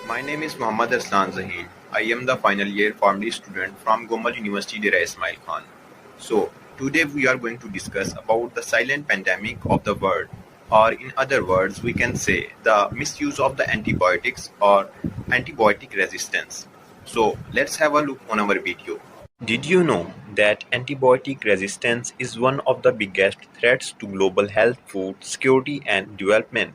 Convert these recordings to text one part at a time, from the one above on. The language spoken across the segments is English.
My name is Mohammad Arslan Zaheen. I am the final year pharmacy student from Gomal University, Dera Ismail Khan. So, today we are going to discuss about the silent pandemic of the world, or in other words, we can say the misuse of the antibiotics or antibiotic resistance. So, let's have a look on our video. Did you know that antibiotic resistance is one of the biggest threats to global health, food security, and development?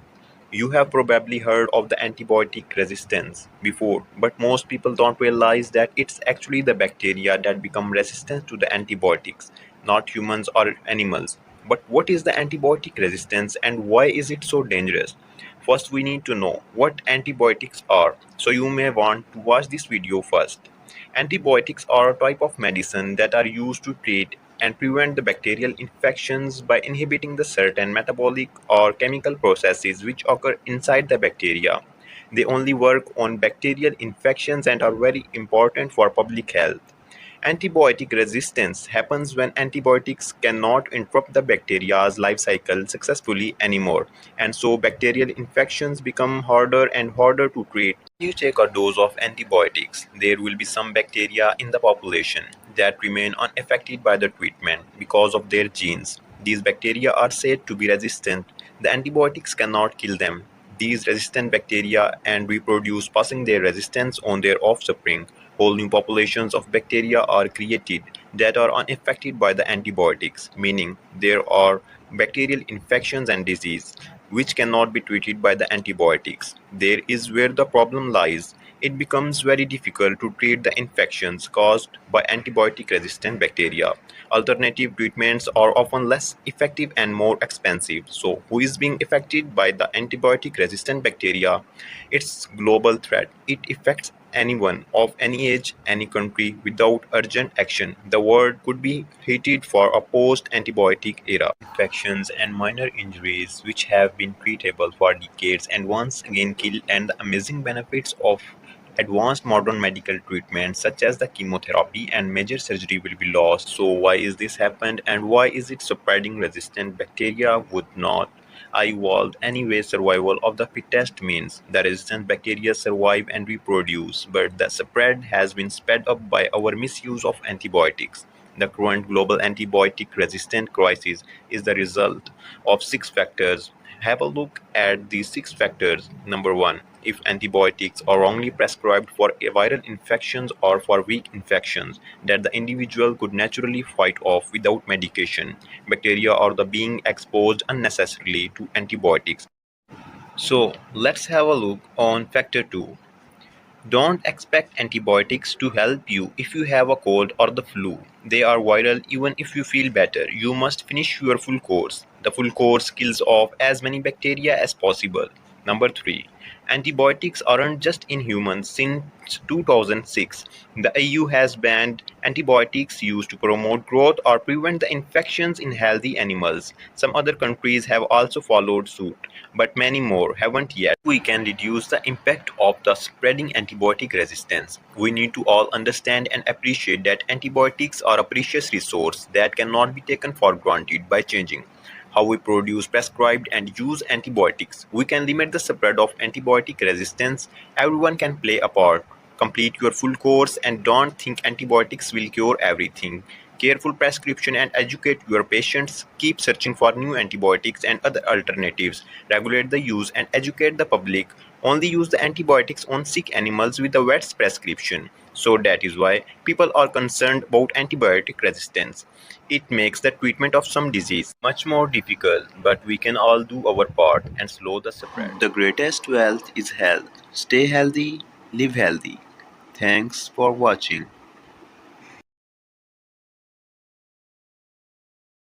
You have probably heard of the antibiotic resistance before, but most people don't realize that it's actually the bacteria that become resistant to the antibiotics, not humans or animals. But what is the antibiotic resistance and why is it so dangerous? First, we need to know what antibiotics are, so you may want to watch this video first. Antibiotics are a type of medicine that are used to treat and prevent the bacterial infections by inhibiting the certain metabolic or chemical processes which occur inside the bacteria. They only work on bacterial infections and are very important for public health. Antibiotic resistance happens when antibiotics cannot interrupt the bacteria's life cycle successfully anymore, and so bacterial infections become harder and harder to treat. When you take a dose of antibiotics, there will be some bacteria in the population that remain unaffected by the treatment because of their genes. These bacteria are said to be resistant. The antibiotics cannot kill them. These resistant bacteria and reproduce, passing their resistance on their offspring. Whole new populations of bacteria are created that are unaffected by the antibiotics, meaning there are bacterial infections and disease which cannot be treated by the antibiotics. There is where the problem lies. It becomes very difficult to treat the infections caused by antibiotic-resistant bacteria. Alternative treatments are often less effective and more expensive. So, who is being affected by the antibiotic-resistant bacteria? It's global threat. It affects anyone of any age, any country without urgent action. The world could be headed for a post-antibiotic era. Infections and minor injuries which have been treatable for decades and once again killed, and the amazing benefits of advanced modern medical treatments such as the chemotherapy and major surgery will be lost. So why is this happened and why is it spreading? Resistant bacteria would not evolve anyway. Survival of the fittest means the resistant bacteria survive and reproduce, but the spread has been sped up by our misuse of antibiotics. The current global antibiotic resistant crisis is the result of six factors. Have a look at these six factors. Number one, if antibiotics are wrongly prescribed for viral infections or for weak infections that the individual could naturally fight off without medication, bacteria are the being exposed unnecessarily to antibiotics. So let's have a look on factor 2. Don't expect antibiotics to help you if you have a cold or the flu. They are viral even if you feel better. You must finish your full course. The full course kills off as many bacteria as possible. Number 3. Antibiotics aren't just in humans. Since 2006, the EU has banned antibiotics used to promote growth or prevent the infections in healthy animals. Some other countries have also followed suit, but many more haven't yet. We can reduce the impact of the spreading antibiotic resistance. We need to all understand and appreciate that antibiotics are a precious resource that cannot be taken for granted. By changing how we produce, prescribe, and use antibiotics, we can limit the spread of antibiotic resistance. Everyone can play a part. Complete your full course and don't think antibiotics will cure everything. Careful prescription and educate your patients. Keep searching for new antibiotics and other alternatives. Regulate the use and educate the public. Only use the antibiotics on sick animals with a vet's prescription. So that is why people are concerned about antibiotic resistance. It makes the treatment of some disease much more difficult, but we can all do our part and slow the spread. The greatest wealth is health. Stay healthy, live healthy. Thanks for watching.